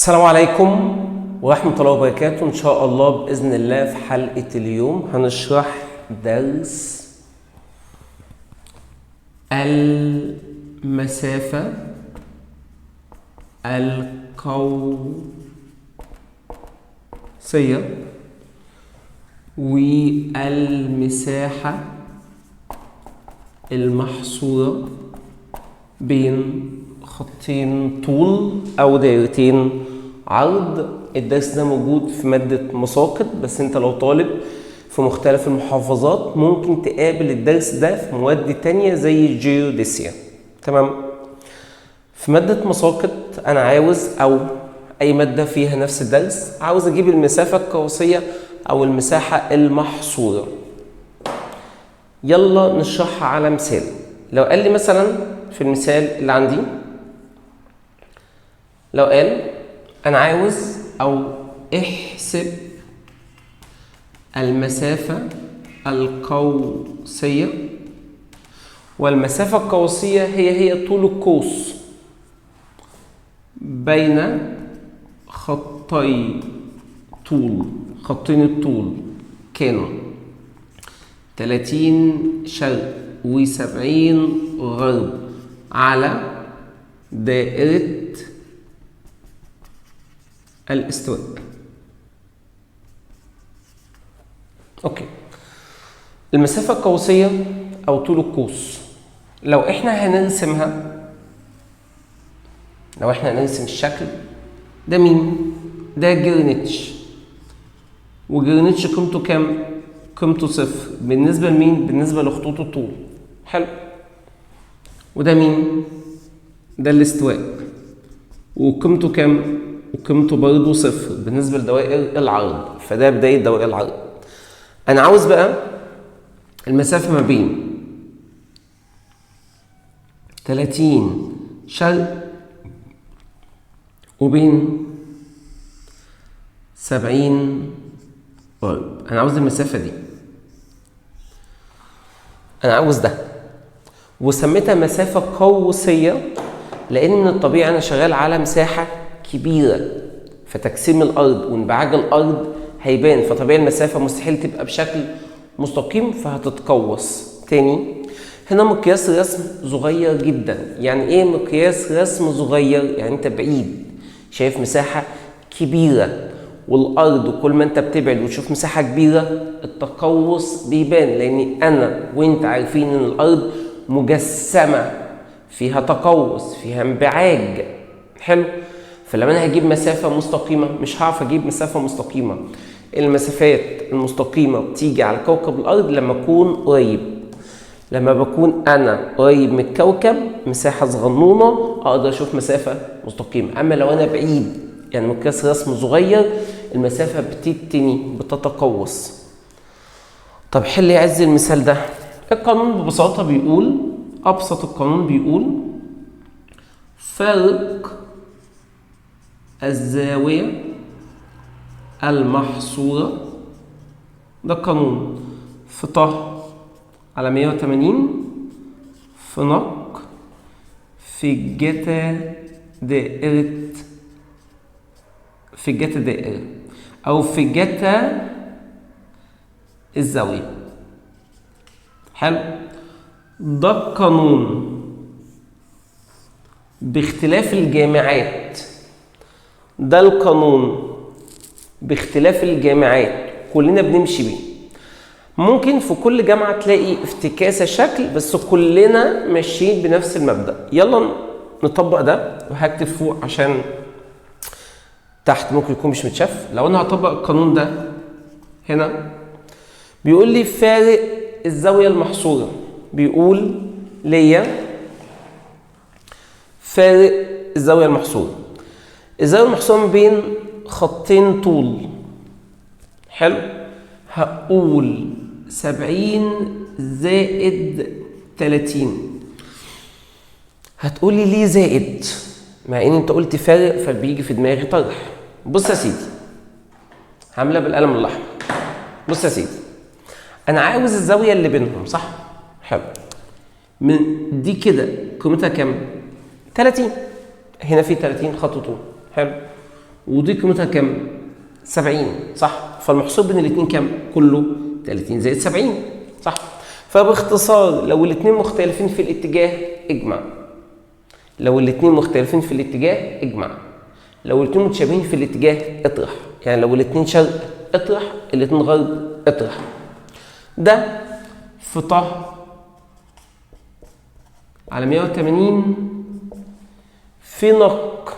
السلام عليكم ورحمة الله وبركاته. إن شاء الله بإذن الله في حلقة اليوم هنشرح درس المسافة القوسية والمساحة المحصورة بين خطين طول أو دايرتين عرض. الدرس ده موجود في مادة مساقط، بس انت لو طالب في مختلف المحافظات ممكن تقابل الدرس ده في مواد تانية زي الجيوديسيا. تمام؟ في مادة مساقط أنا عاوز، أو أي مادة فيها نفس الدرس، عاوز أجيب المسافة القوسية أو المساحة المحصورة. يلا نشرحها على مثال. لو قال لي مثلا في المثال اللي عندي، لو قال أنا عاوز أو احسب المسافة القوسية، والمسافة القوسية هي طول القوس بين خطين الطول كانوا 30 شرق و70 غرب على دائرة الاستواء. اوكي، المسافة القوسية او طول القوس لو احنا هنرسم الشكل ده، مين ده؟ جرينتش. وجرينتش قيمته كام؟ قيمته 0 بالنسبة لمين؟ بالنسبة لخطوط الطول. حلو. وده مين؟ ده الاستواء، وقيمته كام؟ وقيمته برضه 0 بالنسبة لدوائر العرض، فده بداية دوائر العرض. أنا عاوز بقى المسافة ما بين 30 شرق وبين 70 غرب. أنا عاوز المسافة دي، أنا عاوز ده، وسميتها مسافة قوسية لأن من الطبيعي أنا شغال على مساحة كبيرة، فتجسيم الأرض وانبعاج الأرض هيبان، فطبيعي المسافة مستحيل تبقى بشكل مستقيم فهتتقوس. تاني، هنا مقياس رسم صغير جدا. يعني ايه مقياس رسم صغير؟ يعني انت بعيد شايف مساحة كبيرة، والأرض كل ما انت بتبعد وتشوف مساحة كبيرة التقوس بيبان، لأن أنا وانت عارفين إن الأرض مجسمة، فيها تقوس، فيها انبعاج. حلو. فلما انا هجيب مسافه مستقيمه مش هعرف اجيب مسافه مستقيمه. المسافات المستقيمه بتيجي على كوكب الارض لما اكون قريب. لما بكون انا قريب من الكوكب مساحه صغنونه اقدر اشوف مسافه مستقيمه. اما لو انا بعيد يعني مقياس رسم صغير المسافه بتتقوس. طب حل يعز المثال ده. القانون ببساطه بيقول، ابسط القانون بيقول فرق الزاوية المحصورة، ده قانون، في ط على 180 في نق في جتا دائرة أو في جتا الزاوية. حلو. ده قانون باختلاف الجامعات، ده القانون باختلاف الجامعات كلنا بنمشي بيه. ممكن في كل جامعة تلاقي افتكاسة شكل، بس كلنا ماشيين بنفس المبدأ. يلا نطبق ده، وهكتب فوق عشان تحت ممكن يكون مش متشاف. لو انا هطبق القانون ده هنا، بيقول لي فارق الزاوية المحصورة، بيقول ليا فارق الزاوية المحصورة. الزاوية المحصورة ما بين خطين طول. حلو. هقول 70 زائد 30. هتقولي ليه زائد؟ مع ان انت قلت فارق فبيجي في دماغي طرح. بص يا سيدي، هعملها بالقلم الاحمر. بص يا سيدي، انا عاوز الزاوية اللي بينهم، صح؟ حلو. من دي كده قيمتها كام؟ 30. هنا في 30 خط طول. حلو. ودي قيمتها كام؟ 70 صح؟ فالمحصول بين الاثنين كام؟ كله 30 زائد 70 صح؟ فباختصار لو الاثنين مختلفين في الاتجاه اجمع. لو الاثنين مختلفين في الاتجاه اجمع. لو الاثنين متشابهين في الاتجاه اطرح. يعني لو الاثنين شرق اطرح، الاثنين غرب اطرح. ده في ط على 180 في نق.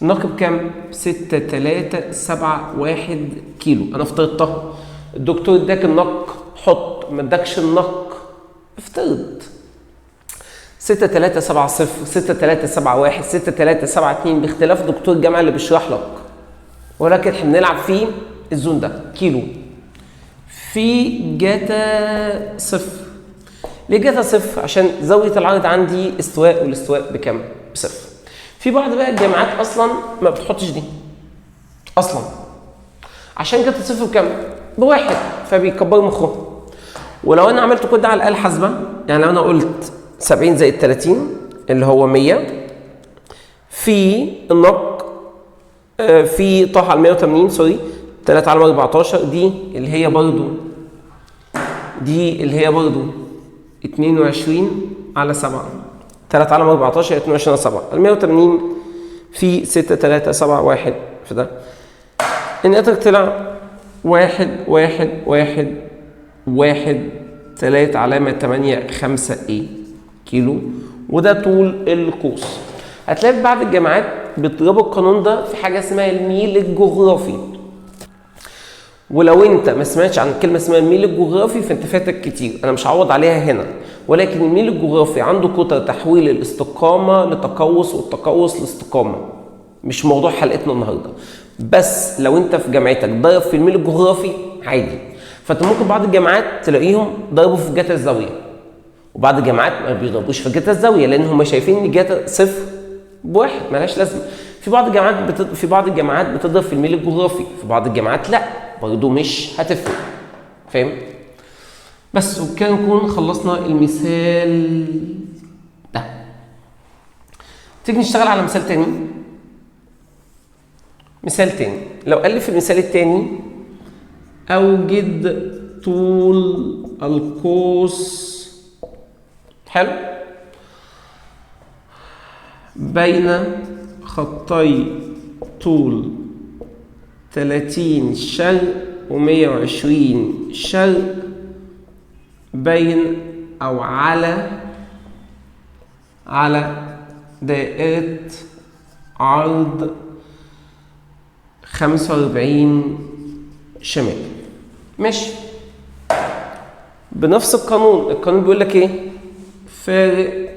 النق بكام؟ 6371 كيلو. انا افترضتها. الدكتور اداك النق حط، ما اداكش النق افترض. 6370 6371 6372 باختلاف دكتور الجامعه اللي بيشرح لك، ولكن احنا بنلعب في الزون ده كيلو. في جاتا صفر. ليه جاتا صفر؟ عشان زاويه العرض عندي استواء، والاستواء بكام؟ بصفر. في بعض بقى الجامعات اصلا ما بتحطش دي اصلا، عشان جاتا صفر بكام؟ بواحد، فبيكبروا مخهم. ولو انا عملت كده على الاله الحاسبه، يعني لو انا قلت 70 زائد 30 اللي هو 100 في النق في طه على 180 سوري 3 على 14 دي اللي هي برضو 22 على 7 3 على 14 22 على 7 ال 180 في 6371 في ده الناتج طلع 1 علامة 8 5 ايه كيلو، وده طول القوس. هتلاقي في بعض الجامعات بيطلبوا القانون ده في حاجه اسمها الميل الجغرافي، ولو انت ما سمعتش عن كلمه اسمها الميل الجغرافي فانت فاتك كتير، انا مش هعوض عليها هنا. ولكن الميل الجغرافي عنده قطر تحويل الاستقامه لتقوس والتقوس لاستقامه، مش موضوع حلقتنا النهارده. بس لو انت في جامعتك ضرب في الميل الجغرافي عادي، فانت ممكن بعض الجامعات تلاقيهم ضربوا في جتا الزاويه، وبعض الجامعات ما بيضربوش في جتا الزاويه لان هم شايفين ان جتا صفر بواحد مالهاش لازمه. في بعض الجامعات بتضرب في الميل الجغرافي، في بعض الجامعات لا برضه مش هتفرق. فاهم؟ بس وبكده نكون خلصنا المثال ده. تيجي نشتغل على مثال تاني. مثال تاني، لو قال لي في المثال التاني اوجد طول القوس حلو بين خطي طول 30 شرق و120 شرق بين او على دائرة عرض 45 شمال. ماشي، بنفس القانون بيقول لك ايه؟ فارق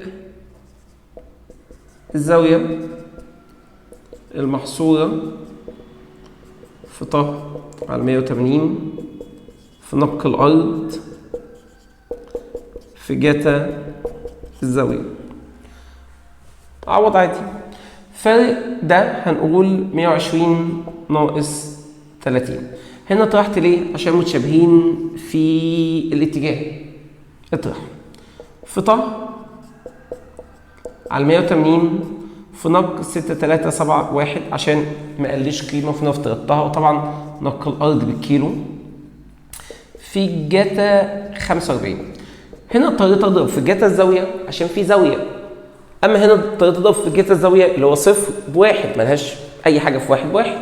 الزاوية المحصورة في ط على 180 في نبق الأرض في جتا الزاوية. عوض عادي. فارق ده هنقول 120 ناقص 30. هنا طرحت ليه؟ عشان متشابهين في الاتجاه. اطرح في ط على 180 في نق 6371 عشان ما قاليش قيمه في افترضتها، وطبعا نق الارض بالكيلو في جتا 45. هنا اضطريت اضرب في جتا الزاويه عشان في زاويه، اما هنا اضطريت اضرب في جتا الزاويه اللي هو صفر بواحد، ملهاش اي حاجه في واحد بواحد،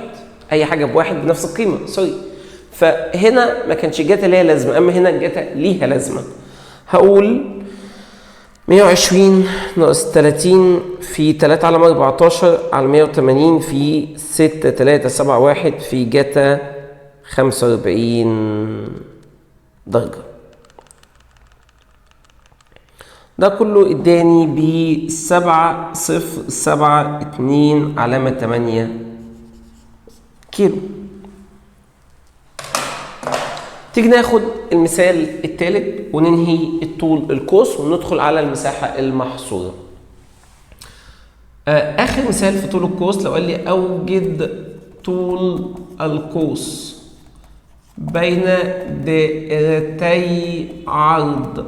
اي حاجه بواحد بنفس القيمه سوري. فهنا ما كانش جتا ليها لازمه، اما هنا جتا ليها لازمه. هقول 120 ناقص 30 في 3 على 14 على 180 في 6371 في جتا 45 درجة. ده كله اداني ب 7072 علامة 8 كيلو. تيجي ناخد المثال الثالث وننهي الطول القوس وندخل على المساحة المحصورة. آخر مثال في طول القوس لو قال لي أوجد طول القوس بين دائرتي عرض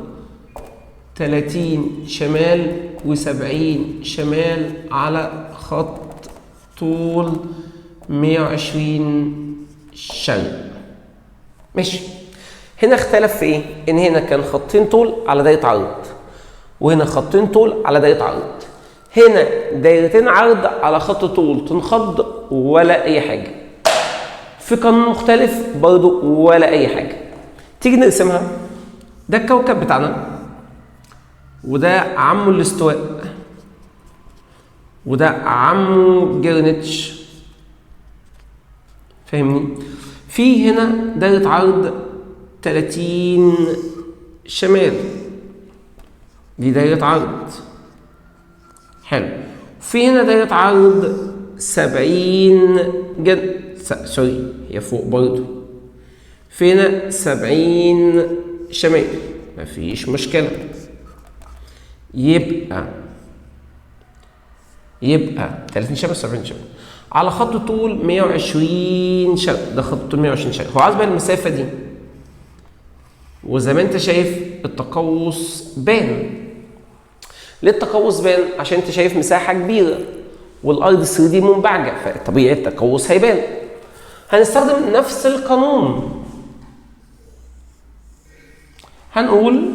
30 شمال و70 شمال على خط طول 120 شرق. ماشي. هنا اختلف في ايه؟ ان هنا كان خطين طول على دايره عرض، وهنا خطين طول على دايره عرض. هنا دايرتين عرض على خط طول تنخض ولا اي حاجه. في قانون مختلف برضو ولا اي حاجه. تيجي نرسمها. ده الكوكب بتاعنا، وده عمه الاستواء، وده عمه جرينتش. فاهمني؟ في هنا دايره عرض 30 شمال، دي دايره عرض. حلو. في هنا دايره عرض 70 سوري هي فوق برضو. في هنا 70 شمال، مفيش مشكله. يبقى 30 شمال 70 شمال على خط طول 120 شرق. ده خط طول 120 شرق. هو عايز بقى المسافه دي، وزي ما انت شايف التقوس بان. ليه التقوس بان؟ عشان انت شايف مساحه كبيره والارض 3 دي منبعجه، فطبيعي التقوس هيبان. هنستخدم نفس القانون. هنقول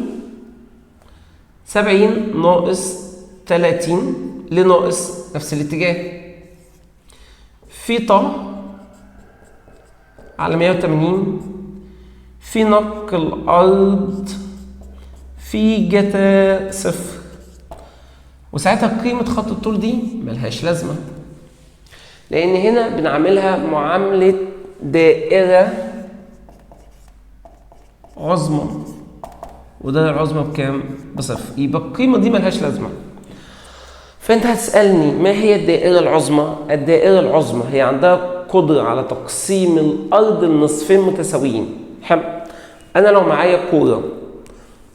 70 ناقص 30 لناقص نفس الاتجاه في طه على 180 في نق الأرض في جتا صفر. وساعتها قيمة خط الطول دي ملهاش لازمة، لأن هنا بنعملها معاملة دائرة عظمى، وده العظمى بكام؟ بصفر. يبقى القيمة دي ملهاش لازمة. فأنت هتسألني ما هي الدائرة العظمى؟ الدائرة العظمى هي عندها قدرة على تقسيم الأرض لنصفين متساويين. حلو. أنا لو معايا كورة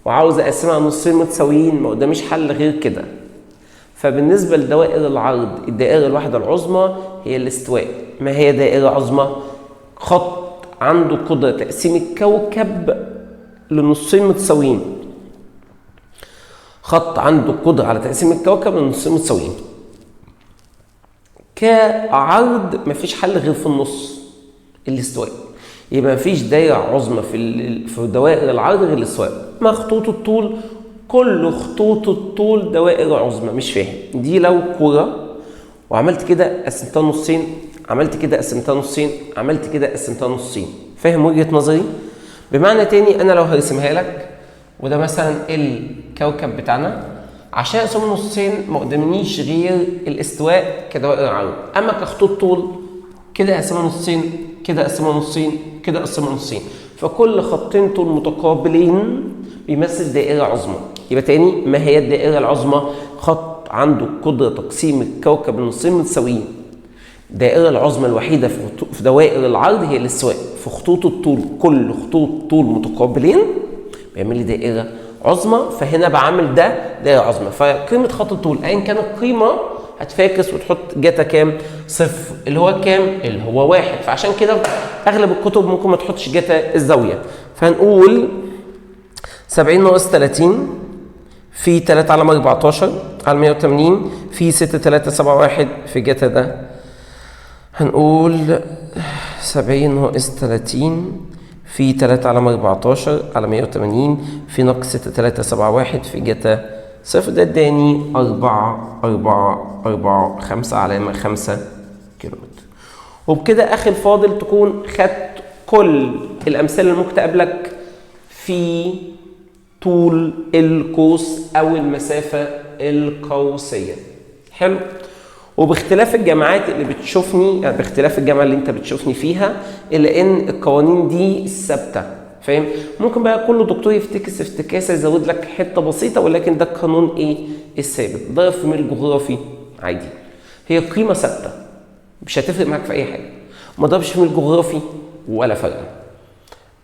وعاوز أقسمها نصين متساويين، ما قداميش حل غير كده. فبالنسبة لدوائر العرض، الدائرة الواحدة العظمى هي الاستواء. ما هي دائرة عظمى؟ خط عنده قدرة تقسيم الكوكب لنصين متساويين. خط عنده قدرة على تقسيم الكوكب لنصين متساويين. كعرض مفيش حل غير في النص، الاستواء. يبقى مفيش دايرة عظمى في دوائر العرض غير الاستواء. مع خطوط الطول، كل خطوط الطول دوائر عظمى. مش فاهم؟ دي لو كرة وعملت كده قسمتها نصين، عملت كده قسمتها نصين، عملت كده قسمتها نصين. فاهم وجهة نظري؟ بمعنى تاني، انا لو هرسمها لك وده مثلا الكوكب بتاعنا، عشان اقسمه نصين ما قدامنيش غير الاستواء كدوائر عرض. اما كخطوط طول كده اقسمها نصين، كده اقسمها نصين، كده اقسمها نصين. فكل خطين طول متقابلين بيمثل دائرة عظمى. يبقى تاني، ما هي الدائرة العظمى؟ خط عنده قدرة تقسيم الكوكب لنصين متساويين. الدائرة العظمى الوحيدة في دوائر العرض هي الاستواء. في خطوط الطول، كل خطوط طول متقابلين بيعمل لي دائرة عظمى. فهنا بعمل ده دائرة عظمى. فقيمة خط الطول أيا كان القيمة هتفاكس وتحط جاتا كام؟ صفر. اللي هو كام؟ اللي هو 1. فعشان كده أغلب الكتب ممكن ما تحطش جاتا الزاوية. فهنقول 70 ناقص 30 في 3 على 14 على 180 في 6371 في جاتا ده. هنقول 70 ناقص 30 في 3 على 14 على 180 في ناقص 6371 في جاتا صفر. ده اداني 4 علامة 5 كيلومتر. وبكده أخي الفاضل تكون خدت كل الأمثلة اللي ممكن تقابلك في طول القوس أو المسافة القوسية. حلو. وباختلاف الجامعات اللي بتشوفني، يعني باختلاف الجامعة اللي انت بتشوفني فيها، إلا إن القوانين دي ثابتة. فاهم؟ ممكن بقى كل دكتور يفتكس افتكاسة يزود لك حتة بسيطة، ولكن ده القانون إيه؟ الثابت. ضرب في ميل جغرافي عادي، هي قيمة ثابتة مش هتفرق معاك في أي حاجة. ما ضربش في ميل جغرافي ولا فرق.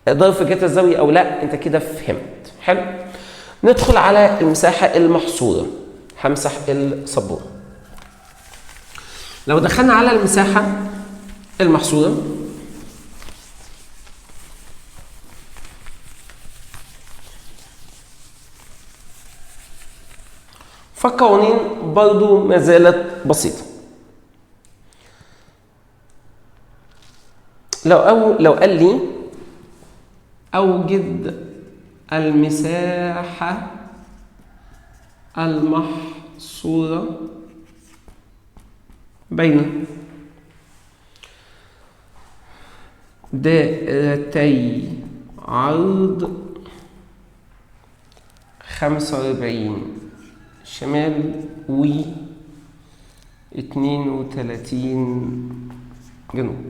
ضرب في جهة الزاوية أو لا، أنت كده فهمت. حلو. ندخل على المساحة المحصورة. همسح السبورة. لو دخلنا على المساحة المحصورة، فالقوانين برضو ما زالت بسيطة. لو قال لي أوجد المساحة المحصورة بين دائرتي عرض 45 شمال و 32 جنوب.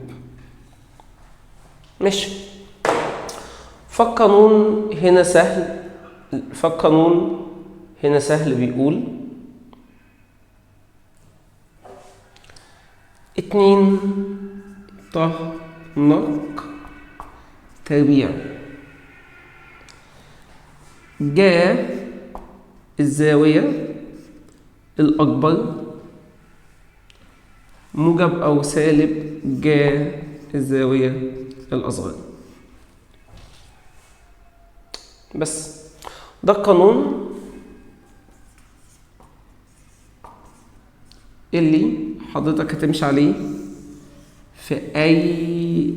ماشي. فالقانون هنا سهل بيقول 2 نق تربيع جا الزاوية الأكبر موجب أو سالب جا الزاوية الأصغر. بس ده القانون اللي حضرتك هتمشي عليه في أي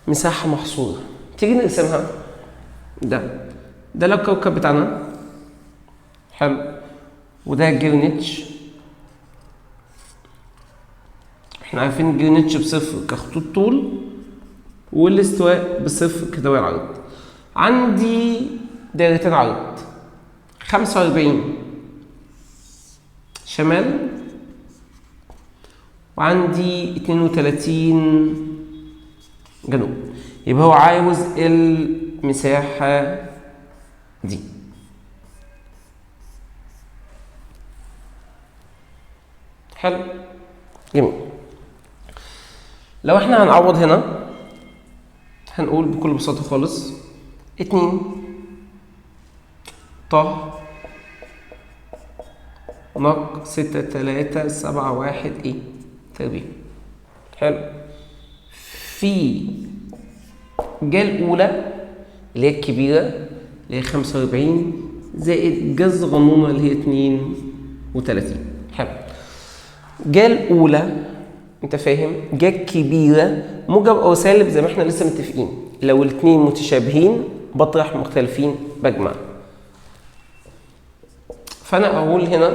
مساحة محصورة. تيجي نقسمها. ده لو الكوكب بتاعنا حلو، وده جرينتش. احنا عارفين جرينتش بصفر كخطوط طول، والاستواء بصفر كدوائر عرض. عندي دايرتين عرض 45 شمال، وعندي 32 جنوب. يبقى هو عاوز المساحة دي. حلو، جميل. لو احنا هنعوض هنا هنقول بكل بساطة خالص 2 نق 6 3 7 1 ايه تربيع. حلو. في جا الأولى اللي هي الكبيرة اللي هي 45 زائد جا الصغنونة اللي هي 32. حلو. جا الأولى أنت فاهم، جا الكبيرة موجب أو سالب زي ما احنا لسه متفقين. لو الاتنين متشابهين بطرح مختلفين بجمع. فأنا أقول هنا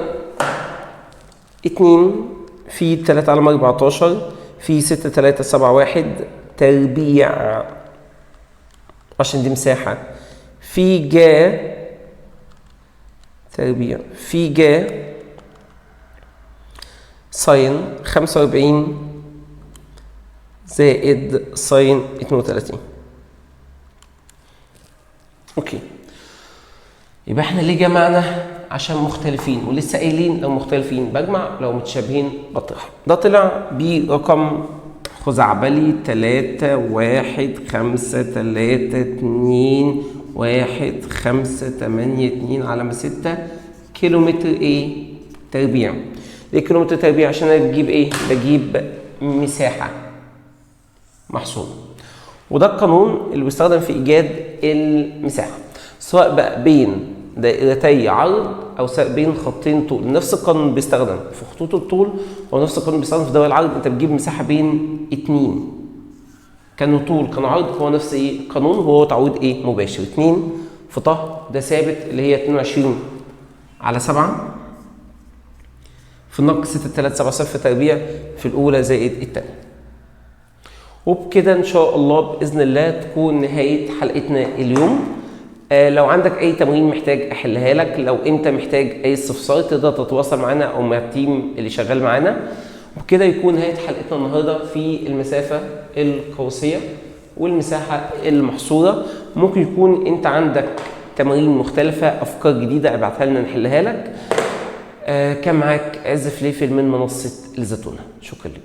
2 في 3 على 14 في 6 3 7 1 تربيع، عشان دي مساحة، في جا تربيع في جا ساين 45 زائد ساين 32. اوكي، يبقى احنا ليه جمعنا؟ عشان مختلفين، ولسه قايلين لو مختلفين بجمع، لو متشابهين بطرح. ده طلع برقم خزعبلي 3 1 5 3 2 1 5 8 2 علامة 6 كيلومتر ايه تربيع. ليه كيلومتر تربيع؟ عشان انا بجيب ايه؟ بجيب مساحة محصورة. وده القانون اللي بيستخدم في ايجاد المساحة، سواء بقى بين دائرتي عرض او سواء بين خطين طول. نفس القانون بيستخدم في خطوط الطول، ونفس القانون بيستخدم في دوائر العرض. انت بتجيب مساحة بين اتنين كانوا طول كانوا عرض، هو نفس ايه القانون، هو تعويض ايه مباشر. 2 في طه ده ثابت اللي هي 22 على 7 في النق 6 3 7 0 تربيع في الاولى زائد الثانيه. وبكده ان شاء الله باذن الله تكون نهايه حلقتنا اليوم. لو عندك اي تمرين محتاج احلها لك، لو انت محتاج اي استفسار تقدر تتواصل معنا او مع التيم اللي شغال معانا. وبكده يكون نهايه حلقتنا النهارده في المسافه القوسيه والمساحه المحصوره. ممكن يكون انت عندك تمارين مختلفه، افكار جديده، ابعتها لنا نحلها لك. كان معاك عز فليفل من منصه الزتونه. شكرا لكم.